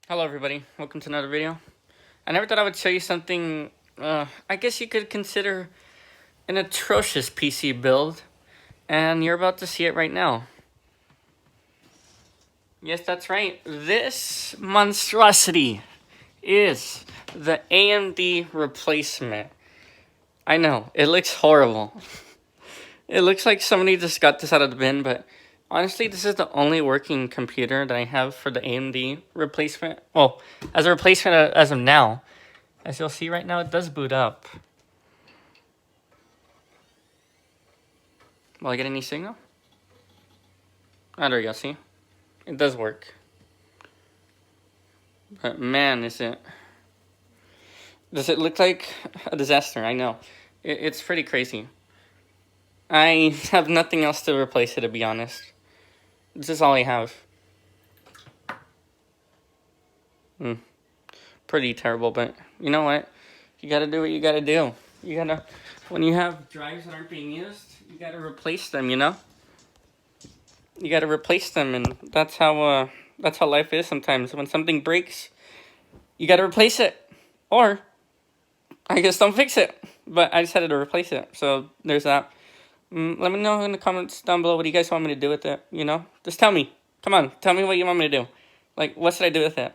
Hello everybody, welcome to another video. I never thought I would show you something, I guess you could consider an atrocious PC build, and you're about to see it right now. Yes, that's right, this monstrosity is the AMD Replacement. I know, it looks horrible. It looks like somebody just got this out of the bin, but honestly, this is the only working computer that I have for the AMD replacement. Well, as a replacement as of now. As you'll see right now, it does boot up. Will I get any signal? Oh, there you go, see? It does work. But man, does it look like a disaster? I know. It's pretty crazy. I have nothing else to replace it, to be honest. This is all I have. Pretty terrible, but you know what? You gotta do what you gotta do. You gotta, when you have drives that aren't being used, you gotta replace them, you know? You gotta replace them, and that's how life is sometimes. When something breaks, you gotta replace it. Or, I guess don't fix it. But I decided to replace it, so there's that. Let me know in the comments down below what do you guys want me to do with it, you know? Just tell me. Come on, tell me what you want me to do. Like, what should I do with it?